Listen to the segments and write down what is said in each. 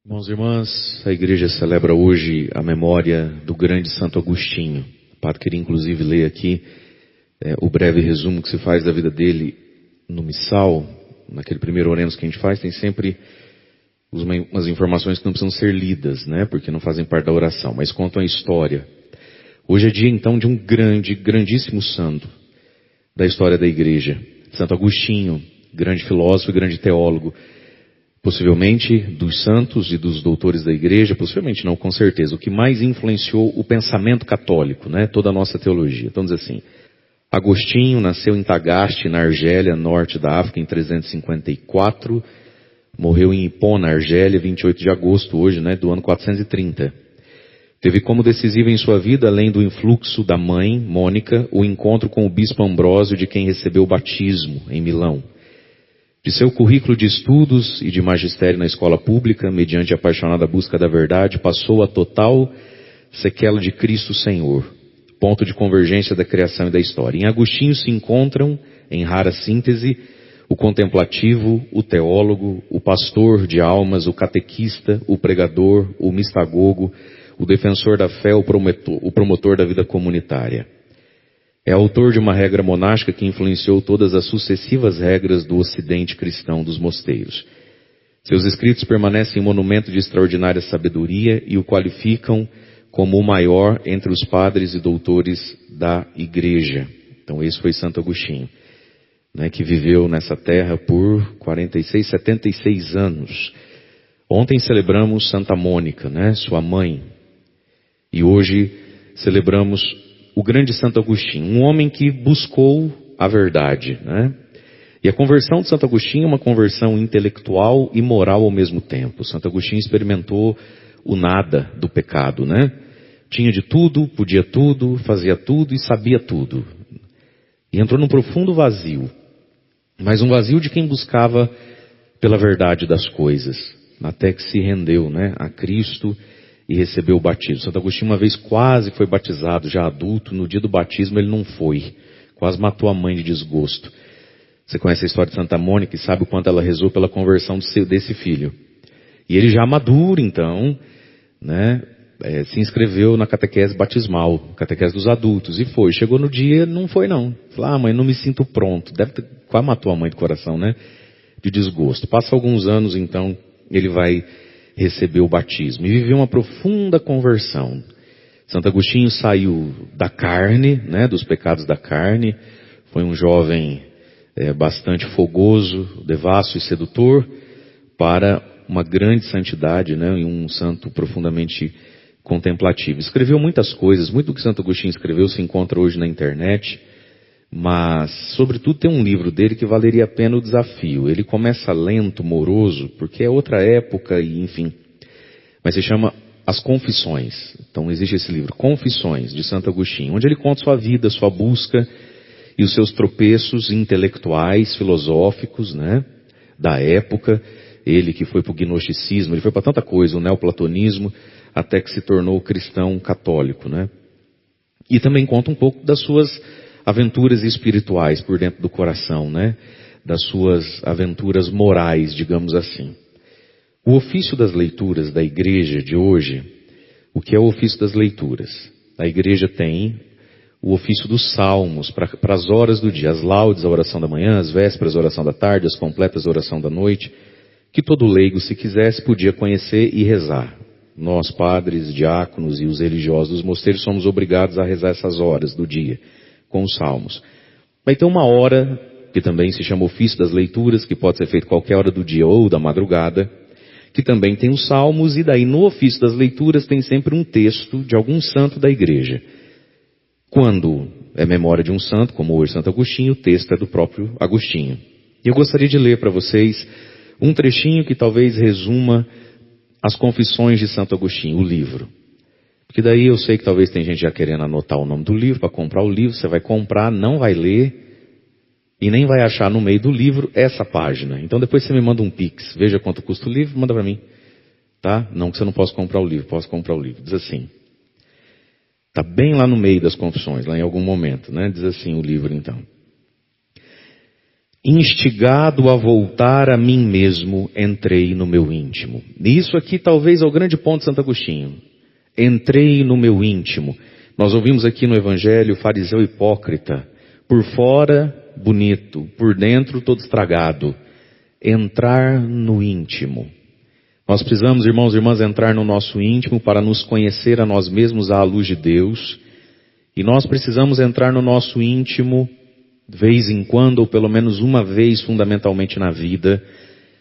Irmãos e irmãs, a igreja celebra hoje a memória do grande Santo Agostinho. O padre queria inclusive ler aqui o breve resumo que se faz da vida dele no missal. Naquele primeiro oremos que a gente faz, tem sempre umas informações que não precisam ser lidas, né? Porque não fazem parte da oração, mas contam a história. Hoje é dia então de um grandíssimo santo da história da igreja. Santo Agostinho, grande filósofo e grande teólogo. Possivelmente dos santos e dos doutores da igreja, possivelmente não, com certeza, o que mais influenciou o pensamento católico, né? Toda a nossa teologia. Então diz assim, Agostinho nasceu em Tagaste, na Argélia, norte da África, em 354, morreu em Hipona, Argélia, 28 de agosto, hoje, né, do ano 430. Teve como decisivo em sua vida, além do influxo da mãe, Mônica, o encontro com o bispo Ambrósio, de quem recebeu o batismo, em Milão. De seu currículo de estudos e de magistério na escola pública, mediante a apaixonada busca da verdade, passou a total sequela de Cristo Senhor, ponto de convergência da criação e da história. Em Agostinho se encontram, em rara síntese, o contemplativo, o teólogo, o pastor de almas, o catequista, o pregador, o mistagogo, o defensor da fé, o promotor da vida comunitária. É autor de uma regra monástica que influenciou todas as sucessivas regras do ocidente cristão dos mosteiros. Seus escritos permanecem monumento de extraordinária sabedoria e o qualificam como o maior entre os padres e doutores da igreja. Então esse foi Santo Agostinho, né, que viveu nessa terra por 76 anos. Ontem celebramos Santa Mônica, né, sua mãe. E hoje celebramos o grande Santo Agostinho, um homem que buscou a verdade, né? E a conversão de Santo Agostinho é uma conversão intelectual e moral ao mesmo tempo. Santo Agostinho experimentou o nada do pecado, né? Tinha de tudo, podia tudo, fazia tudo e sabia tudo. E entrou num profundo vazio, mas um vazio de quem buscava pela verdade das coisas, até que se rendeu, né, a Cristo e recebeu o batismo. Santo Agostinho uma vez quase foi batizado, já adulto. No dia do batismo ele não foi. Quase matou a mãe de desgosto. Você conhece a história de Santa Mônica e sabe o quanto ela rezou pela conversão desse filho. E ele já maduro, então, né, se inscreveu na catequese batismal, catequese dos adultos, e foi. Chegou no dia, não foi não. Falou, mãe, não me sinto pronto. Quase matou a mãe de coração, né, de desgosto. Passa alguns anos, então, ele vai recebeu o batismo e viveu uma profunda conversão. Santo Agostinho saiu da carne, né, dos pecados da carne, foi um jovem bastante fogoso, devasso e sedutor, para uma grande santidade, né, e um santo profundamente contemplativo. Escreveu muitas coisas, muito do que Santo Agostinho escreveu se encontra hoje na internet, mas, sobretudo, tem um livro dele que valeria a pena o desafio. Ele começa lento, moroso, porque é outra época e, enfim. Mas se chama As Confissões. Então, existe esse livro, Confissões, de Santo Agostinho, onde ele conta sua vida, sua busca e os seus tropeços intelectuais, filosóficos, né, da época. Ele que foi para o gnosticismo, ele foi para tanta coisa, o neoplatonismo, até que se tornou cristão católico, né. E também conta um pouco das suas aventuras espirituais por dentro do coração, né? Das suas aventuras morais, digamos assim. O ofício das leituras da igreja de hoje, o que é o ofício das leituras? A igreja tem o ofício dos salmos para as horas do dia, as laudes, a oração da manhã, as vésperas, a oração da tarde, as completas, a oração da noite, que todo leigo, se quisesse, podia conhecer e rezar. Nós, padres, diáconos e os religiosos dos mosteiros somos obrigados a rezar essas horas do dia com os salmos. Vai ter uma hora, que também se chama ofício das leituras, que pode ser feito qualquer hora do dia ou da madrugada, que também tem os salmos, e daí no ofício das leituras tem sempre um texto de algum santo da igreja. Quando é memória de um santo, como hoje Santo Agostinho, o texto é do próprio Agostinho. E eu gostaria de ler para vocês um trechinho que talvez resuma as Confissões de Santo Agostinho, o livro. Porque daí eu sei que talvez tem gente já querendo anotar o nome do livro para comprar o livro. Você vai comprar, não vai ler e nem vai achar no meio do livro essa página. Então depois você me manda um pix, veja quanto custa o livro, manda para mim. Tá? Não que você não possa comprar o livro, posso comprar o livro. Diz assim. Está bem lá no meio das Confissões, lá em algum momento, né? Diz assim o livro então. Instigado a voltar a mim mesmo, entrei no meu íntimo. E isso aqui talvez é o grande ponto de Santo Agostinho. Entrei no meu íntimo. Nós ouvimos aqui no Evangelho o fariseu hipócrita. Por fora, bonito. Por dentro, todo estragado. Entrar no íntimo. Nós precisamos, irmãos e irmãs, entrar no nosso íntimo para nos conhecer a nós mesmos à luz de Deus. E nós precisamos entrar no nosso íntimo de vez em quando, ou pelo menos uma vez fundamentalmente na vida,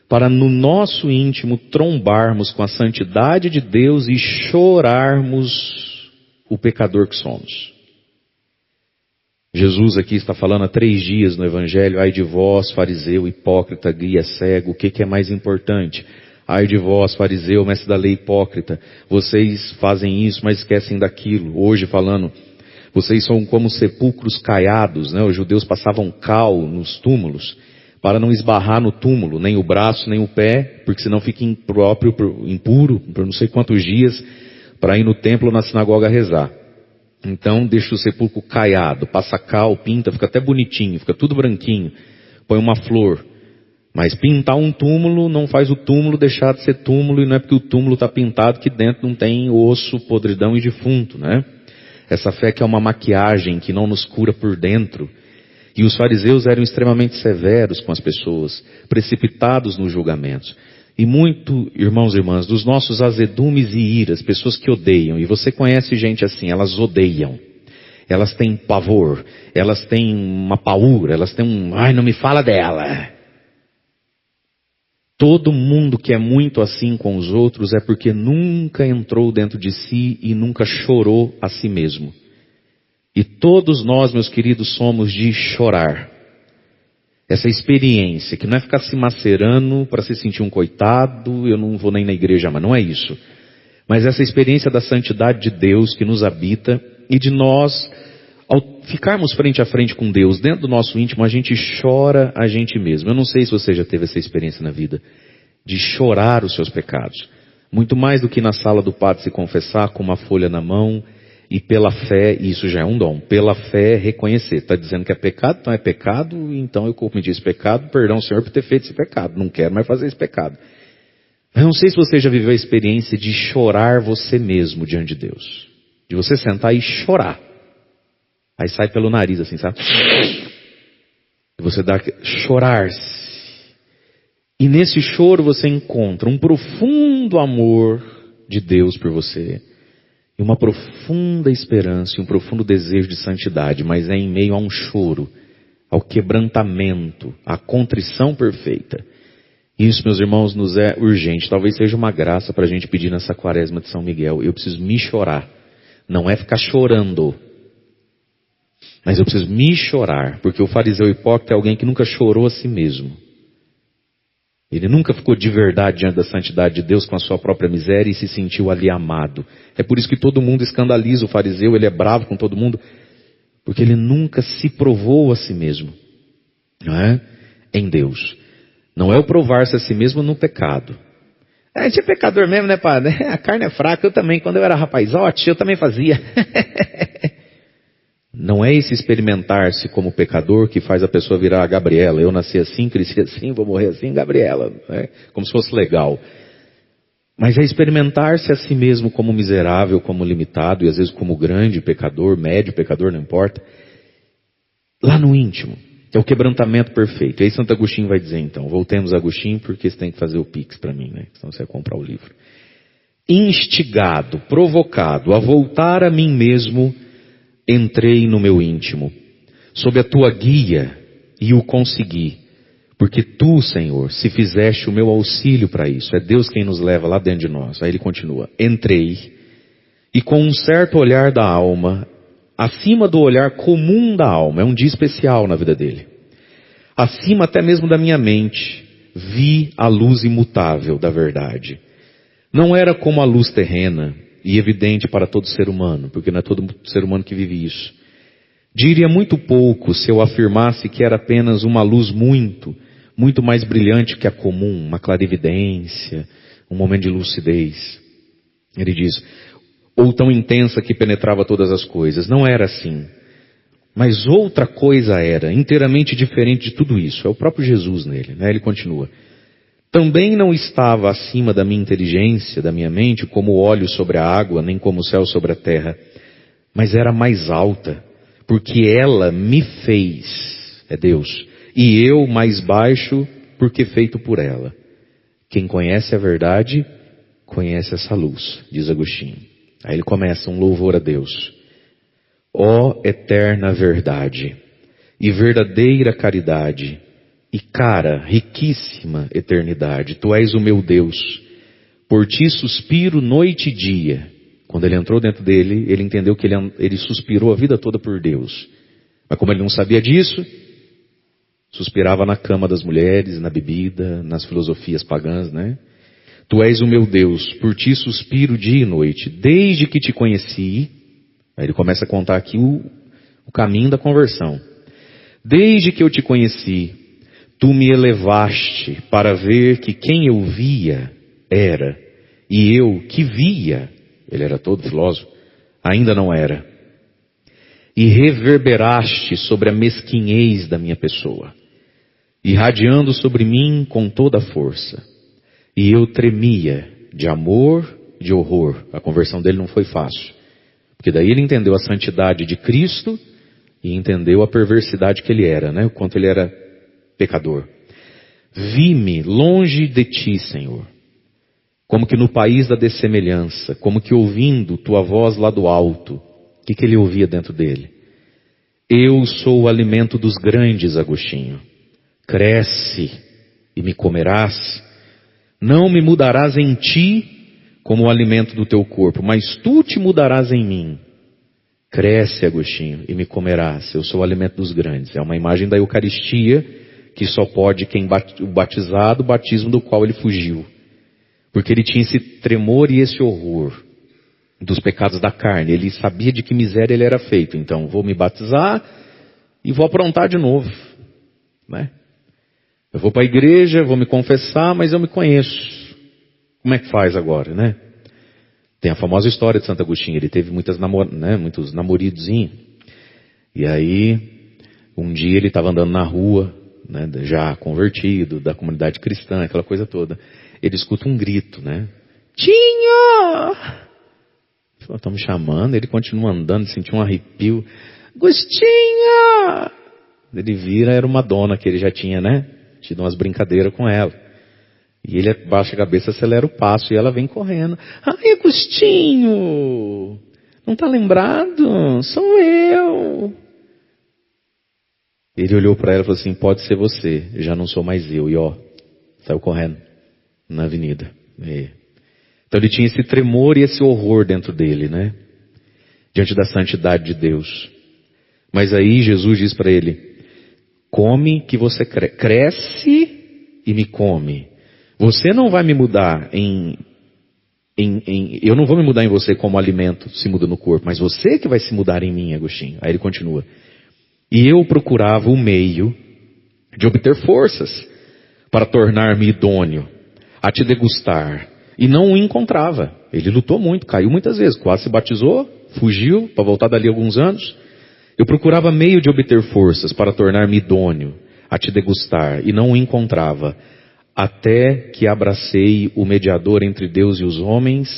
para no nosso íntimo trombarmos com a santidade de Deus e chorarmos o pecador que somos. Jesus aqui está falando há 3 dias no Evangelho: ai de vós, fariseu, hipócrita, guia cego. O que é mais importante? Ai de vós, fariseu, mestre da lei, hipócrita. Vocês fazem isso, mas esquecem daquilo. Hoje falando, vocês são como sepulcros caiados, né? Os judeus passavam cal nos túmulos para não esbarrar no túmulo, nem o braço, nem o pé, porque senão fica impróprio, impuro, por não sei quantos dias, para ir no templo ou na sinagoga rezar. Então deixa o sepulcro caiado, passa cal, pinta, fica até bonitinho, fica tudo branquinho, põe uma flor. Mas pintar um túmulo não faz o túmulo deixar de ser túmulo, e não é porque o túmulo está pintado que dentro não tem osso, podridão e defunto, né? Essa fé que é uma maquiagem que não nos cura por dentro. E os fariseus eram extremamente severos com as pessoas, precipitados nos julgamentos. E muito, irmãos e irmãs, dos nossos azedumes e iras, pessoas que odeiam, e você conhece gente assim, elas odeiam. Elas têm pavor, elas têm uma paura, elas têm ai, não me fala dela. Todo mundo que é muito assim com os outros é porque nunca entrou dentro de si e nunca chorou a si mesmo. E todos nós, meus queridos, somos de chorar. Essa experiência, que não é ficar se macerando para se sentir um coitado, eu não vou nem na igreja, mas não é isso. Mas essa experiência da santidade de Deus que nos habita e de nós, ao ficarmos frente a frente com Deus, dentro do nosso íntimo, a gente chora a gente mesmo. Eu não sei se você já teve essa experiência na vida, de chorar os seus pecados. Muito mais do que na sala do padre se confessar com uma folha na mão e pela fé, e isso já é um dom, pela fé reconhecer. Está dizendo que é pecado, então é pecado, então eu cometi esse pecado, perdão Senhor por ter feito esse pecado, não quero mais fazer esse pecado. Eu não sei se você já viveu a experiência de chorar você mesmo diante de Deus. De você sentar e chorar. Aí sai pelo nariz assim, sabe? E você dá chorar-se. E nesse choro você encontra um profundo amor de Deus por você. E uma profunda esperança e um profundo desejo de santidade. Mas é em meio a um choro, ao quebrantamento, à contrição perfeita. Isso, meus irmãos, nos é urgente. Talvez seja uma graça para a gente pedir nessa quaresma de São Miguel. Eu preciso me chorar. Não é ficar chorando. Mas eu preciso me chorar. Porque o fariseu hipócrita é alguém que nunca chorou a si mesmo. Ele nunca ficou de verdade diante da santidade de Deus com a sua própria miséria e se sentiu ali amado. É por isso que todo mundo escandaliza o fariseu, ele é bravo com todo mundo. Porque ele nunca se provou a si mesmo. Não é? Em Deus. Não é o provar-se a si mesmo no pecado. A gente é pecador mesmo, né, padre? A carne é fraca, eu também. Quando eu era rapazote, eu também fazia. Não é esse experimentar-se como pecador que faz a pessoa virar a Gabriela. Eu nasci assim, cresci assim, vou morrer assim, Gabriela. Né? Como se fosse legal. Mas é experimentar-se a si mesmo como miserável, como limitado, e às vezes como grande pecador, médio pecador, não importa. Lá no íntimo. É o quebrantamento perfeito. E aí Santo Agostinho vai dizer então, voltemos a Agostinho porque você tem que fazer o Pix para mim, né? Senão você vai comprar o livro. Instigado, provocado a voltar a mim mesmo, entrei no meu íntimo, sob a tua guia, e o consegui. Porque tu, Senhor, se fizeste o meu auxílio para isso. É Deus quem nos leva lá dentro de nós. Aí ele continua. Entrei, e com um certo olhar da alma, acima do olhar comum da alma, é um dia especial na vida dele. Acima até mesmo da minha mente, vi a luz imutável da verdade. Não era como a luz terrena e evidente para todo ser humano, porque não é todo ser humano que vive isso. Diria muito pouco se eu afirmasse que era apenas uma luz muito mais brilhante que a comum, uma clarividência, um momento de lucidez. Ele diz, ou tão intensa que penetrava todas as coisas. Não era assim. Mas outra coisa era, inteiramente diferente de tudo isso. É o próprio Jesus nele, né? Ele continua. Também não estava acima da minha inteligência, da minha mente, como o óleo sobre a água, nem como o céu sobre a terra. Mas era mais alta, porque ela me fez, é Deus, e eu mais baixo, porque feito por ela. Quem conhece a verdade, conhece essa luz, diz Agostinho. Aí ele começa um louvor a Deus. Ó eterna verdade e verdadeira caridade e cara, riquíssima eternidade, tu és o meu Deus. Por ti suspiro noite e dia. Quando ele entrou dentro dele, ele entendeu que ele suspirou a vida toda por Deus. Mas como ele não sabia disso, suspirava na cama das mulheres, na bebida, nas filosofias pagãs, né? Tu és o meu Deus, por ti suspiro dia e noite, desde que te conheci. Aí ele começa a contar aqui o caminho da conversão. Desde que eu te conheci, tu me elevaste para ver que quem eu via era, e eu que via, ele era todo filósofo, ainda não era. E reverberaste sobre a mesquinhez da minha pessoa, irradiando sobre mim com toda a força. E eu tremia de amor, de horror. A conversão dele não foi fácil. Porque daí ele entendeu a santidade de Cristo e entendeu a perversidade que ele era, né? O quanto ele era pecador. Vi-me longe de ti, Senhor, como que no país da dessemelhança, como que ouvindo tua voz lá do alto. O que ele ouvia dentro dele? Eu sou o alimento dos grandes, Agostinho. Cresce e me comerás. Não me mudarás em ti como o alimento do teu corpo, mas tu te mudarás em mim. Cresce, Agostinho, e me comerás. Eu sou o alimento dos grandes. É uma imagem da Eucaristia que só pode quem o batizado, o batismo do qual ele fugiu. Porque ele tinha esse tremor e esse horror dos pecados da carne. Ele sabia de que miséria ele era feito. Então, vou me batizar e vou aprontar de novo, né? Eu vou para a igreja, vou me confessar, mas eu me conheço. Como é que faz agora, né? Tem a famosa história de Santo Agostinho. Ele teve muitos namoridozinhos. E aí, um dia ele estava andando na rua, né, já convertido, da comunidade cristã, aquela coisa toda. Ele escuta um grito, né? Tinho! Estão me chamando. Ele continua andando, sentiu um arrepio. Agostinho! Ele vira, era uma dona que ele já tinha, né? Tido umas brincadeiras com ela. E ele abaixa a cabeça, acelera o passo e ela vem correndo. Ai, Agostinho! Não está lembrado? Sou eu! Ele olhou para ela e falou assim, pode ser você, já não sou mais eu. E ó, saiu correndo na avenida. Então ele tinha esse tremor e esse horror dentro dele, né? Diante da santidade de Deus. Mas aí Jesus diz para ele, come que você cresce e me come. Você não vai me mudar eu não vou me mudar em você como alimento se muda no corpo, mas você que vai se mudar em mim, Agostinho. Aí ele continua. E eu procurava o meio de obter forças para tornar-me idôneo a te degustar. E não o encontrava. Ele lutou muito, caiu muitas vezes, quase se batizou, fugiu para voltar dali alguns anos. Eu procurava meio de obter forças para tornar-me idôneo a te degustar e não o encontrava. Até que abracei o mediador entre Deus e os homens,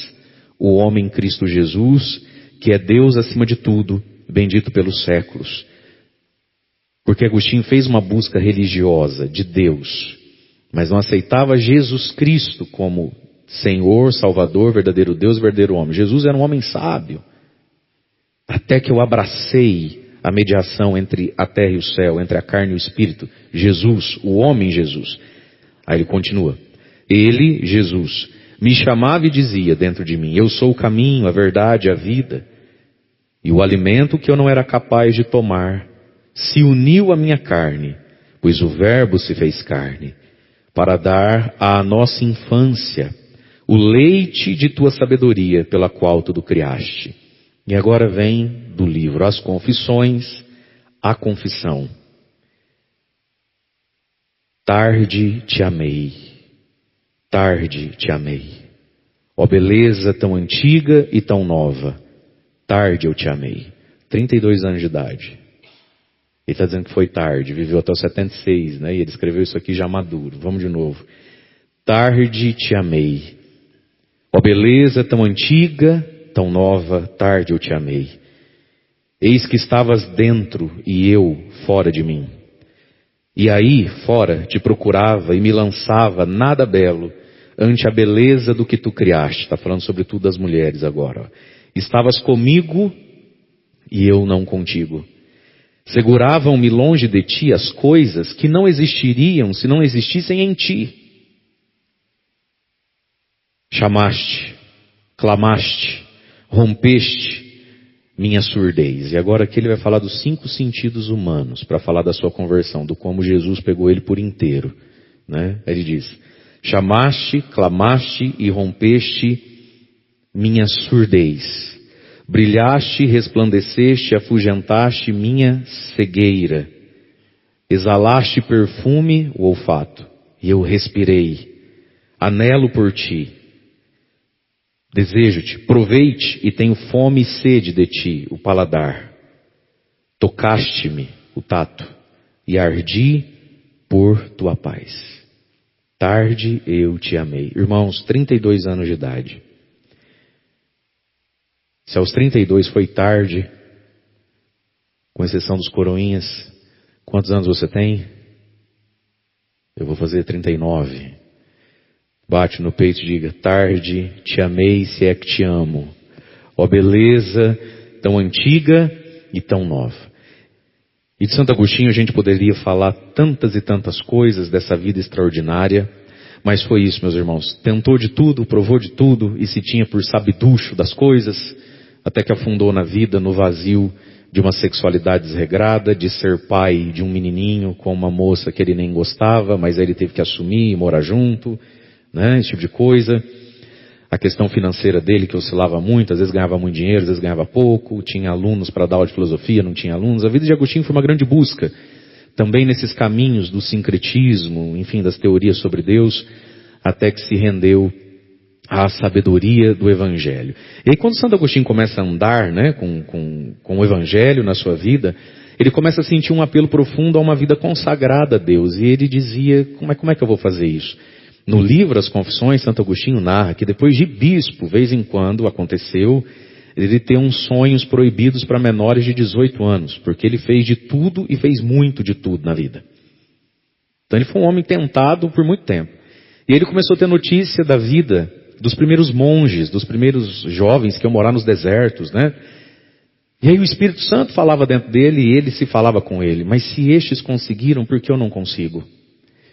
o homem Cristo Jesus, que é Deus acima de tudo, bendito pelos séculos. Porque Agostinho fez uma busca religiosa de Deus, mas não aceitava Jesus Cristo como Senhor, Salvador, verdadeiro Deus, verdadeiro homem. Jesus era um homem sábio. Até que eu abracei a mediação entre a terra e o céu, entre a carne e o espírito. Jesus, o homem Jesus. Aí ele continua. Ele, Jesus, me chamava e dizia dentro de mim, eu sou o caminho, a verdade, a vida. E o alimento que eu não era capaz de tomar se uniu à minha carne, pois o Verbo se fez carne, para dar à nossa infância o leite de tua sabedoria, pela qual tudo criaste. E agora vem do livro As Confissões, a confissão. Tarde te amei, tarde te amei. Ó beleza tão antiga e tão nova, tarde eu te amei. 32 anos de idade. Ele está dizendo que foi tarde, viveu até os 76, né? E ele escreveu isso aqui já maduro. Vamos de novo. Tarde te amei. Ó beleza tão antiga, tão nova, tarde eu te amei. Eis que estavas dentro e eu fora de mim. E aí, fora, te procurava e me lançava nada belo ante a beleza do que tu criaste. Está falando sobretudo das mulheres agora. Ó. Estavas comigo e eu não contigo. Seguravam-me longe de ti as coisas que não existiriam se não existissem em ti. Chamaste, clamaste, rompeste minha surdez. E agora aqui ele vai falar dos 5 sentidos humanos, para falar da sua conversão, do como Jesus pegou ele por inteiro. Né? Ele diz, chamaste, clamaste e rompeste minha surdez. Brilhaste, resplandeceste, afugentaste minha cegueira. Exalaste perfume, o olfato, e eu respirei. Anelo por ti. Desejo-te, provei-te e tenho fome e sede de ti, o paladar. Tocaste-me, o tato, e ardi por tua paz. Tarde eu te amei. Irmãos, 32 anos de idade. Se aos 32 foi tarde, com exceção dos coroinhas, quantos anos você tem? Eu vou fazer 39. Bate no peito e diga, tarde te amei se é que te amo. Ó beleza tão antiga e tão nova. E de Santo Agostinho a gente poderia falar tantas e tantas coisas dessa vida extraordinária, mas foi isso, meus irmãos. Tentou de tudo, provou de tudo e se tinha por sabiducho das coisas, até que afundou na vida, no vazio de uma sexualidade desregrada, de ser pai de um menininho com uma moça que ele nem gostava, mas aí ele teve que assumir e morar junto. Né, esse tipo de coisa, a questão financeira dele que oscilava muito, às vezes ganhava muito dinheiro, às vezes ganhava pouco, tinha alunos para dar aula de filosofia, não tinha alunos. A vida de Agostinho foi uma grande busca, também nesses caminhos do sincretismo, enfim, das teorias sobre Deus, até que se rendeu à sabedoria do Evangelho. E aí quando Santo Agostinho começa a andar, né, com o Evangelho na sua vida, ele começa a sentir um apelo profundo a uma vida consagrada a Deus, e ele dizia, como é que eu vou fazer isso? No livro As Confissões, Santo Agostinho narra que depois de bispo, vez em quando aconteceu, ele ter uns sonhos proibidos para menores de 18 anos, porque ele fez de tudo e fez muito de tudo na vida. Então ele foi um homem tentado por muito tempo. E ele começou a ter notícia da vida dos primeiros monges, dos primeiros jovens que iam morar nos desertos, né? E aí o Espírito Santo falava dentro dele e ele se falava com ele. Mas se estes conseguiram, por que eu não consigo?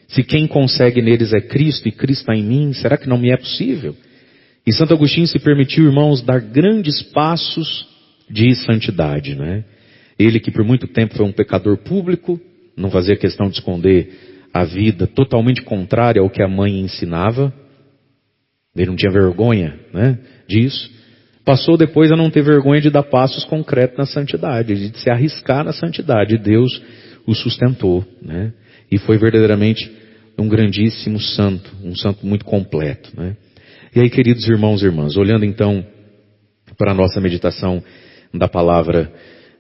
Se quem consegue neles é Cristo e Cristo está em mim, será que não me é possível? E Santo Agostinho se permitiu, irmãos, dar grandes passos de santidade, né? Ele que por muito tempo foi um pecador público, não fazia questão de esconder a vida totalmente contrária ao que a mãe ensinava. Ele não tinha vergonha, né, disso. Passou depois a não ter vergonha de dar passos concretos na santidade, de se arriscar na santidade. E Deus o sustentou, né? E foi verdadeiramente um grandíssimo santo, um santo muito completo, né? E aí, queridos irmãos e irmãs, olhando então para a nossa meditação da palavra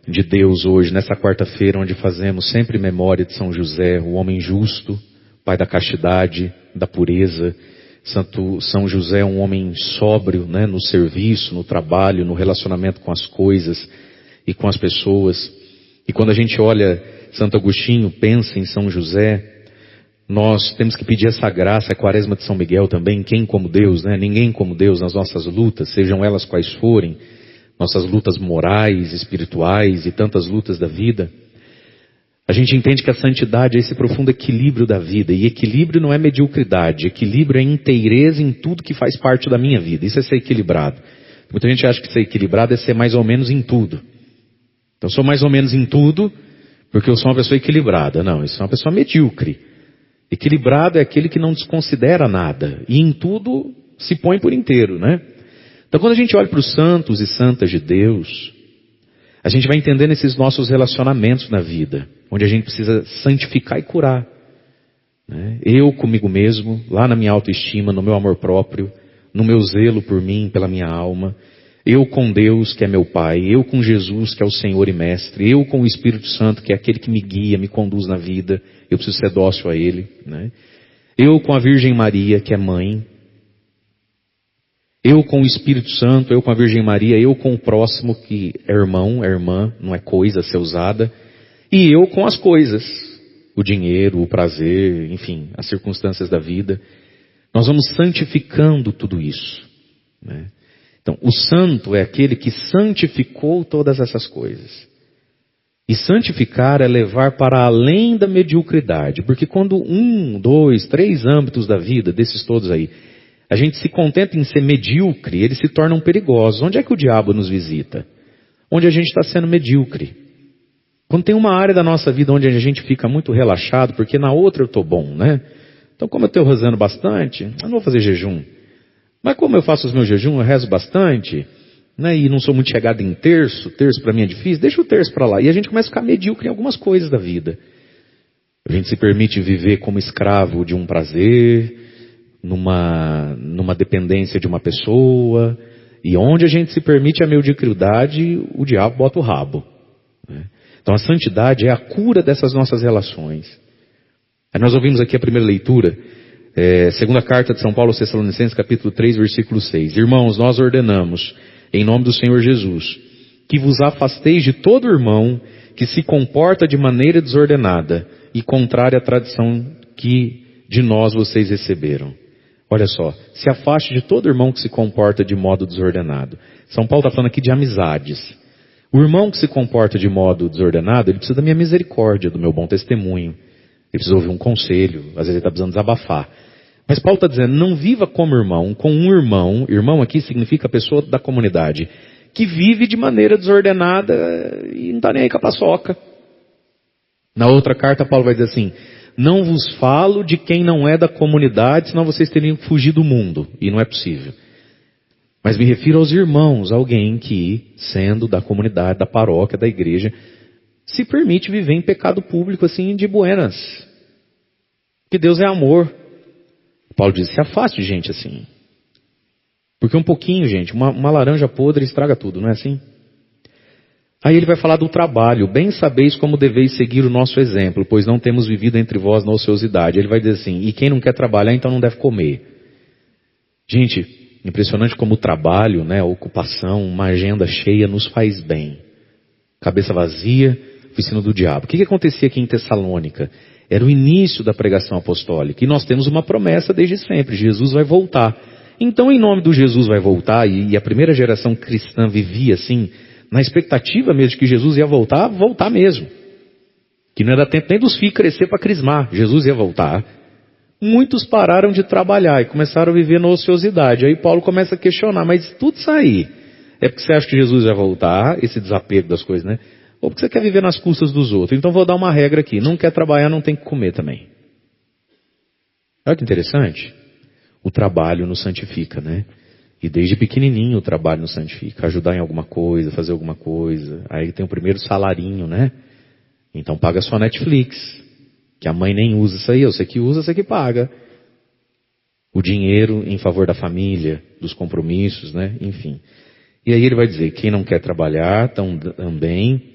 de Deus hoje, nessa quarta-feira, onde fazemos sempre memória de São José, o homem justo, pai da castidade, da pureza. São José é um homem sóbrio, né, no serviço, no trabalho, no relacionamento com as coisas e com as pessoas. E quando a gente olha Santo Agostinho, pensa em São José, nós temos que pedir essa graça, a quaresma de São Miguel também, quem como Deus, né? Ninguém como Deus nas nossas lutas, sejam elas quais forem, nossas lutas morais, espirituais e tantas lutas da vida. A gente entende que a santidade é esse profundo equilíbrio da vida, e equilíbrio não é mediocridade, equilíbrio é inteireza em tudo que faz parte da minha vida, isso é ser equilibrado. Muita gente acha que ser equilibrado é ser mais ou menos em tudo. Então eu sou mais ou menos em tudo, porque eu sou uma pessoa equilibrada. Não, isso é uma pessoa medíocre. Equilibrado é aquele que não desconsidera nada. E em tudo se põe por inteiro, né? Então quando a gente olha para os santos e santas de Deus, a gente vai entendendo esses nossos relacionamentos na vida, onde a gente precisa santificar e curar, né? Eu comigo mesmo, lá na minha autoestima, no meu amor próprio, no meu zelo por mim, pela minha alma. Eu com Deus, que é meu Pai, eu com Jesus, que é o Senhor e Mestre, eu com o Espírito Santo, que é aquele que me guia, me conduz na vida, eu preciso ser dócil a Ele, né? Eu com a Virgem Maria, que é mãe, eu com o Espírito Santo, eu com a Virgem Maria, eu com o próximo, que é irmão, é irmã, não é coisa a ser usada, e eu com as coisas, o dinheiro, o prazer, enfim, as circunstâncias da vida. Nós vamos santificando tudo isso, né? Então, o santo é aquele que santificou todas essas coisas. E santificar é levar para além da mediocridade. Porque quando 1, 2, 3 âmbitos da vida, desses todos aí, a gente se contenta em ser medíocre, eles se tornam perigosos. Onde é que o diabo nos visita? Onde a gente está sendo medíocre. Quando tem uma área da nossa vida onde a gente fica muito relaxado, porque na outra eu estou bom, né? Então, como eu estou rezando bastante, eu não vou fazer jejum. Mas como eu faço os meus jejuns, eu rezo bastante, né, e não sou muito chegado em terço para mim é difícil, deixa o terço para lá. E a gente começa a ficar medíocre em algumas coisas da vida. A gente se permite viver como escravo de um prazer, numa dependência de uma pessoa, e onde a gente se permite a mediocridade, o diabo bota o rabo, né? Então a santidade é a cura dessas nossas relações. Aí nós ouvimos aqui a primeira leitura, segunda carta de São Paulo aos Tessalonicenses, capítulo 3, versículo 6. Irmãos, nós ordenamos, em nome do Senhor Jesus, que vos afasteis de todo irmão que se comporta de maneira desordenada e contrária à tradição que de nós vocês receberam. Olha só, se afaste de todo irmão que se comporta de modo desordenado. São Paulo está falando aqui de amizades. O irmão que se comporta de modo desordenado, ele precisa da minha misericórdia, do meu bom testemunho. Ele precisa ouvir um conselho, às vezes ele está precisando desabafar. Mas Paulo está dizendo, não viva como irmão, com um irmão. Irmão aqui significa a pessoa da comunidade, que vive de maneira desordenada e não está nem aí com a paçoca. Na outra carta Paulo vai dizer assim, não vos falo de quem não é da comunidade, senão vocês teriam que fugir do mundo. E não é possível. Mas me refiro aos irmãos, alguém que, sendo da comunidade, da paróquia, da igreja, se permite viver em pecado público assim de buenas. Que Deus é amor. Paulo diz, se afaste de gente assim. Porque um pouquinho, gente, uma laranja podre estraga tudo, não é assim? Aí ele vai falar do trabalho. Bem sabeis como deveis seguir o nosso exemplo, pois não temos vivido entre vós na ociosidade. Ele vai dizer assim, e quem não quer trabalhar, então não deve comer. Gente, impressionante como o trabalho, né, a ocupação, uma agenda cheia nos faz bem. Cabeça vazia, oficina do diabo. O que acontecia aqui em Tessalônica? Era o início da pregação apostólica. E nós temos uma promessa desde sempre. Jesus vai voltar. Então, em nome do Jesus vai voltar, e a primeira geração cristã vivia assim, na expectativa mesmo de que Jesus ia voltar mesmo. Que não era tempo nem dos filhos crescer para crismar. Jesus ia voltar. Muitos pararam de trabalhar e começaram a viver na ociosidade. Aí Paulo começa a questionar, mas tudo isso aí, é porque você acha que Jesus vai voltar, esse desapego das coisas, né? Ou porque você quer viver nas custas dos outros. Então vou dar uma regra aqui. Não quer trabalhar, não tem que comer também. Olha que interessante. O trabalho nos santifica, né? E desde pequenininho o trabalho nos santifica. Ajudar em alguma coisa, fazer alguma coisa. Aí tem o primeiro salarinho, né? Então paga sua Netflix. Que a mãe nem usa isso aí. Você que usa, você que paga. O dinheiro em favor da família, dos compromissos, né? Enfim. E aí ele vai dizer, quem não quer trabalhar também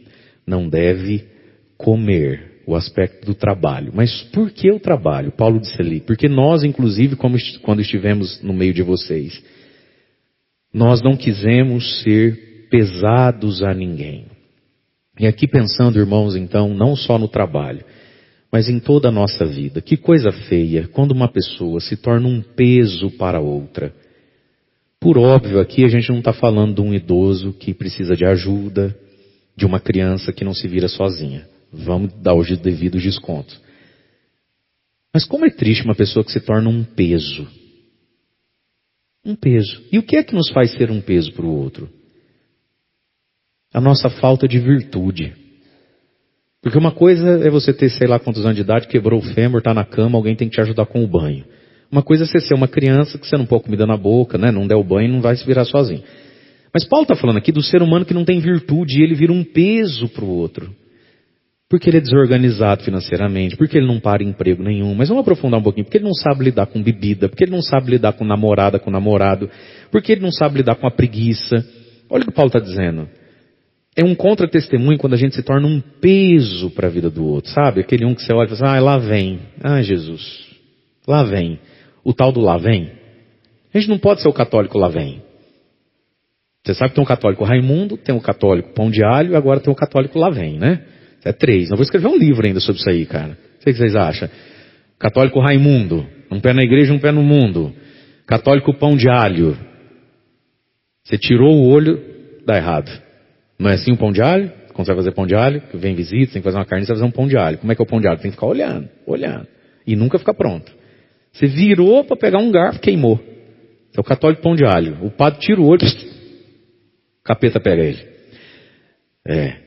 não deve comer, o aspecto do trabalho. Mas por que o trabalho? Paulo disse ali, porque nós, inclusive, quando estivemos no meio de vocês, nós não quisemos ser pesados a ninguém. E aqui pensando, irmãos, então, não só no trabalho, mas em toda a nossa vida. Que coisa feia quando uma pessoa se torna um peso para outra. Por óbvio, aqui a gente não está falando de um idoso que precisa de ajuda, de uma criança que não se vira sozinha. Vamos dar os devidos descontos. Mas como é triste uma pessoa que se torna um peso. Um peso. E o que é que nos faz ser um peso para o outro? A nossa falta de virtude. Porque uma coisa é você ter, sei lá quantos anos de idade, quebrou o fêmur, está na cama, alguém tem que te ajudar com o banho. Uma coisa é você ser uma criança que você não pôr comida na boca, né? Não der o banho, não vai se virar sozinho. Mas Paulo está falando aqui do ser humano que não tem virtude e ele vira um peso para o outro. Porque ele é desorganizado financeiramente, porque ele não para em emprego nenhum. Mas vamos aprofundar um pouquinho. Porque ele não sabe lidar com bebida, porque ele não sabe lidar com namorada, com namorado, porque ele não sabe lidar com a preguiça, Olha o que Paulo está dizendo. É um contra-testemunho quando a gente se torna um peso para a vida do outro, sabe? Aquele um que você olha e fala assim, lá vem. Jesus, lá vem. O tal do lá vem. A gente não pode ser o católico lá vem. Você sabe que tem um católico Raimundo, tem um católico Pão de Alho e agora tem um católico lá vem, né? É 3. Eu vou escrever um livro ainda sobre isso aí, cara. Não sei o que vocês acham. Católico Raimundo, um pé na igreja, um pé no mundo. Católico Pão de Alho. Você tirou o olho, dá errado. Não é assim o pão de alho? Quando você vai fazer pão de alho, que vem visita, tem que fazer uma carne, você vai fazer um pão de alho. Como é que é o pão de alho? Tem que ficar olhando, olhando. E nunca ficar pronto. Você virou para pegar um garfo, queimou. É o católico pão de alho. O padre tira o olho, o capeta pega ele.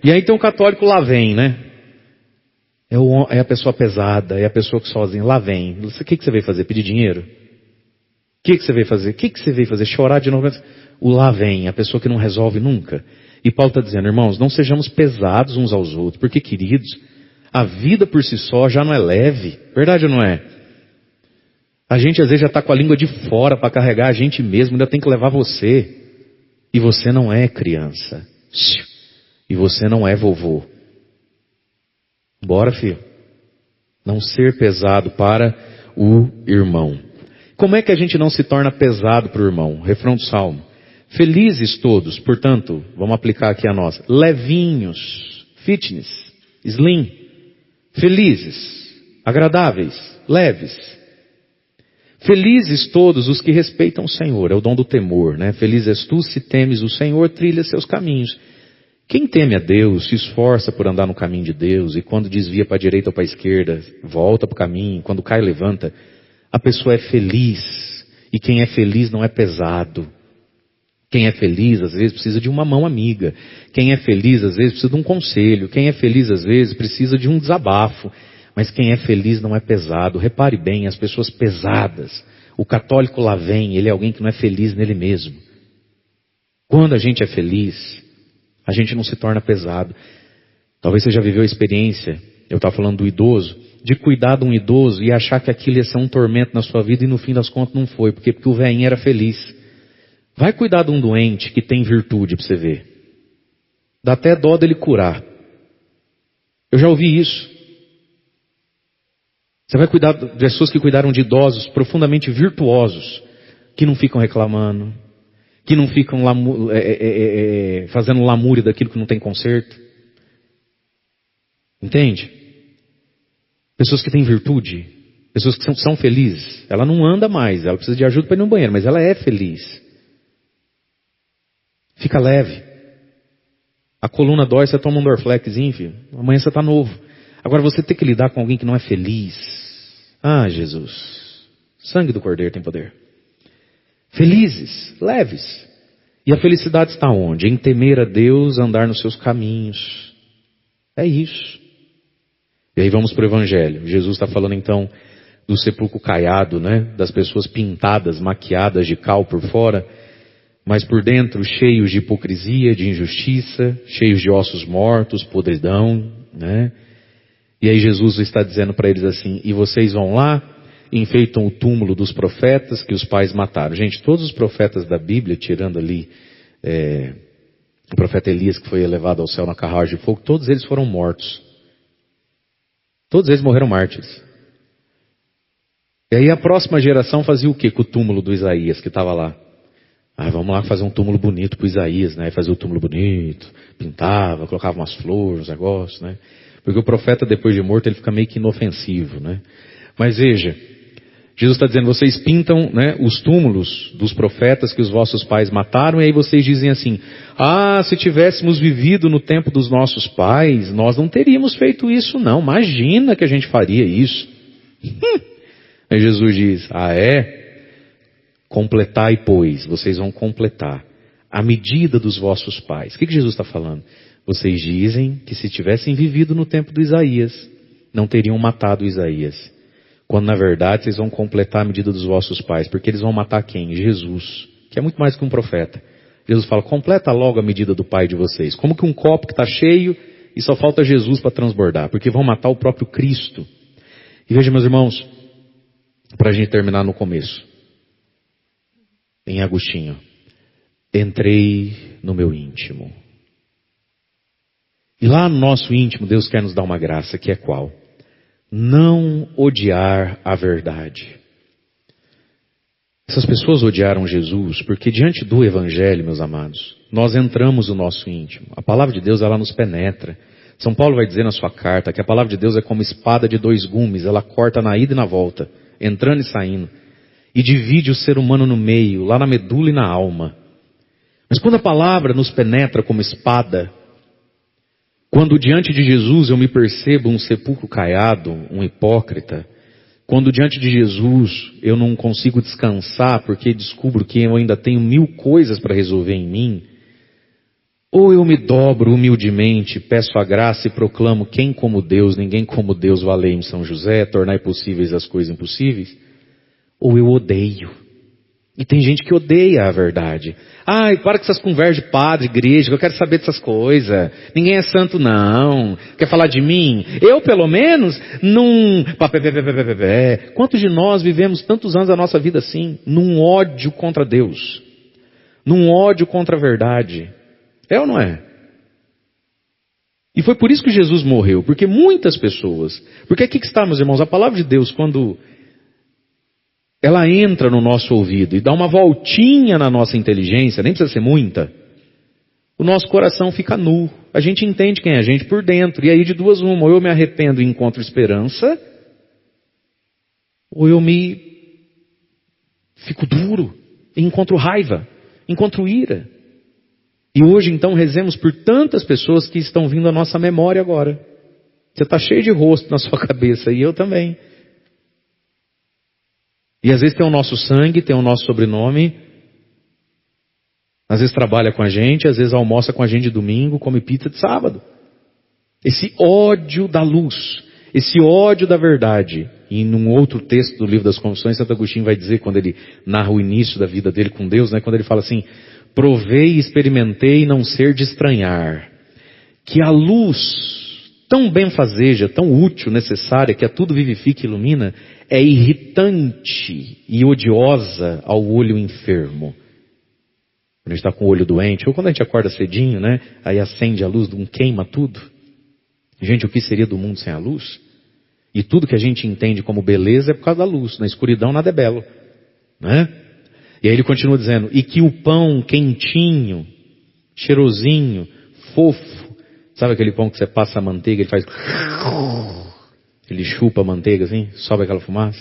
E aí tem um católico lá vem, né? É a pessoa pesada, é a pessoa que sozinha, lá vem. O que você veio fazer? Pedir dinheiro? O que você veio fazer? O que você veio fazer? Chorar de novo? O lá vem, a pessoa que não resolve nunca. E Paulo está dizendo, irmãos, não sejamos pesados uns aos outros, porque, queridos, a vida por si só já não é leve, verdade ou não é? A gente às vezes já está com a língua de fora para carregar a gente mesmo, ainda tem que levar você. E você não é criança. E você não é vovô. Bora, filho. Não ser pesado para o irmão. Como é que a gente não se torna pesado para o irmão? Refrão do Salmo. Felizes todos, portanto, vamos aplicar aqui a nossa. Levinhos, fitness, slim. Felizes, agradáveis, leves. Felizes todos os que respeitam o Senhor, é o dom do temor, né? Feliz és tu se temes o Senhor, trilha seus caminhos. Quem teme a Deus, se esforça por andar no caminho de Deus, e quando desvia para a direita ou para a esquerda, volta para o caminho, quando cai, levanta. A pessoa é feliz, e quem é feliz não é pesado. Quem é feliz, às vezes, precisa de uma mão amiga. Quem é feliz, às vezes, precisa de um conselho. Quem é feliz, às vezes, precisa de um desabafo. Mas quem é feliz não é pesado. Repare bem, as pessoas pesadas. O católico lá vem, ele é alguém que não é feliz nele mesmo. Quando a gente é feliz, a gente não se torna pesado. Talvez você já viveu a experiência, eu estava falando do idoso, de cuidar de um idoso e achar que aquilo ia ser um tormento na sua vida e no fim das contas não foi. Porque o velhinho era feliz. Vai cuidar de um doente que tem virtude para você ver. Dá até dó dele curar. Eu já ouvi isso. Você vai cuidar de pessoas que cuidaram de idosos profundamente virtuosos, que não ficam reclamando, que não ficam fazendo lamúria daquilo que não tem conserto. Entende? Pessoas que têm virtude, pessoas que são felizes. Ela não anda mais, ela precisa de ajuda para ir no banheiro, mas ela é feliz. Fica leve. A coluna dói, você toma um Dorflexzinho, filho. Amanhã você está novo. Agora você tem que lidar com alguém que não é feliz. Jesus. Sangue do Cordeiro tem poder. Felizes, leves. E a felicidade está onde? Em temer a Deus, andar nos seus caminhos. É isso. E aí vamos para o Evangelho. Jesus está falando então do sepulcro caiado, né? Das pessoas pintadas, maquiadas de cal por fora, mas por dentro cheios de hipocrisia, de injustiça, cheios de ossos mortos, podridão, né? E aí Jesus está dizendo para eles assim, e vocês vão lá, enfeitam o túmulo dos profetas que os pais mataram. Gente, todos os profetas da Bíblia, tirando ali o profeta Elias que foi elevado ao céu na carruagem de fogo, todos eles foram mortos. Todos eles morreram mártires. E aí a próxima geração fazia o quê com o túmulo do Isaías que estava lá? Vamos lá fazer um túmulo bonito para o Isaías, né? Fazia o túmulo bonito, pintava, colocava umas flores, uns negócios, né? Porque o profeta depois de morto ele fica meio que inofensivo, né? Mas veja, Jesus está dizendo, vocês pintam, né, os túmulos dos profetas que os vossos pais mataram, e aí vocês dizem assim, se tivéssemos vivido no tempo dos nossos pais, nós não teríamos feito isso não, imagina que a gente faria isso. Aí Jesus diz, completai, pois, vocês vão completar a medida dos vossos pais. O que Jesus está falando? Vocês dizem que se tivessem vivido no tempo do Isaías, não teriam matado Isaías. Quando na verdade vocês vão completar a medida dos vossos pais. Porque eles vão matar quem? Jesus, que é muito mais que um profeta. Jesus fala, completa logo a medida do pai de vocês. Como que um copo que está cheio e só falta Jesus para transbordar. Porque vão matar o próprio Cristo. E veja, meus irmãos, para a gente terminar no começo. Em Agostinho. Entrei no meu íntimo. E lá no nosso íntimo, Deus quer nos dar uma graça, que é qual? Não odiar a verdade. Essas pessoas odiaram Jesus porque diante do Evangelho, meus amados, nós entramos no nosso íntimo. A palavra de Deus, ela nos penetra. São Paulo vai dizer na sua carta que a palavra de Deus é como espada de 2 gumes, ela corta na ida e na volta, entrando e saindo, e divide o ser humano no meio, lá na medula e na alma. Mas quando a palavra nos penetra como espada, quando diante de Jesus eu me percebo um sepulcro caiado, um hipócrita, quando diante de Jesus eu não consigo descansar porque descubro que eu ainda tenho 1000 coisas para resolver em mim, ou eu me dobro humildemente, peço a graça e proclamo quem como Deus, ninguém como Deus, valei-me São José, tornai possíveis as coisas impossíveis, ou eu odeio. E tem gente que odeia a verdade. Ai, para com essas conversas de padre, igreja, eu quero saber dessas coisas. Ninguém é santo não. Quer falar de mim? Eu, pelo menos, não... Quantos de nós vivemos tantos anos da nossa vida assim? Num ódio contra Deus. Num ódio contra a verdade. É ou não é? E foi por isso que Jesus morreu. Porque muitas pessoas... Porque aqui que está, meus irmãos, a palavra de Deus, quando ela entra no nosso ouvido e dá uma voltinha na nossa inteligência, nem precisa ser muita, o nosso coração fica nu. A gente entende quem é a gente por dentro. E aí de duas uma, ou eu me arrependo e encontro esperança, ou eu fico duro e encontro raiva, encontro ira. E hoje então rezemos por tantas pessoas que estão vindo à nossa memória agora. Você está cheio de rosto na sua cabeça e eu também. E às vezes tem o nosso sangue, tem o nosso sobrenome. Às vezes trabalha com a gente, às vezes almoça com a gente de domingo, come pizza de sábado. Esse ódio da luz, esse ódio da verdade. E num outro texto do livro das Confissões, Santo Agostinho vai dizer, quando ele narra o início da vida dele com Deus, quando ele fala assim: provei e experimentei não ser de estranhar, que a luz tão benfazeja, tão útil, necessária, que a tudo vivifica e ilumina, é irritante e odiosa ao olho enfermo. Quando a gente está com o olho doente, ou quando a gente acorda cedinho, aí acende a luz, queima tudo. Gente, o que seria do mundo sem a luz? E tudo que a gente entende como beleza é por causa da luz. Na escuridão nada é belo, E aí ele continua dizendo, e que o pão quentinho, cheirosinho, fofo, sabe aquele pão que você passa a manteiga, ele faz... Ele chupa a manteiga assim, sobe aquela fumaça,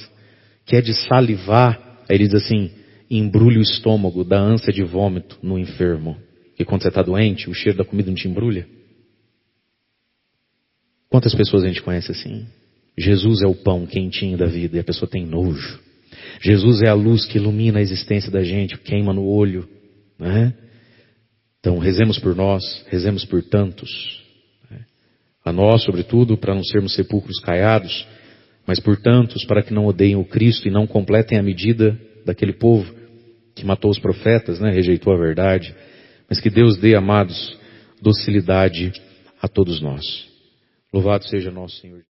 que é de salivar. Aí ele diz assim, embrulha o estômago, dá ânsia de vômito no enfermo. E quando você está doente, o cheiro da comida não te embrulha? Quantas pessoas a gente conhece assim? Jesus é o pão quentinho da vida e a pessoa tem nojo. Jesus é a luz que ilumina a existência da gente, queima no olho. Então rezemos por nós, rezemos por tantos. A nós, sobretudo, para não sermos sepulcros caiados, mas por tantos, para que não odeiem o Cristo e não completem a medida daquele povo que matou os profetas, rejeitou a verdade. Mas que Deus dê, amados, docilidade a todos nós. Louvado seja nosso Senhor.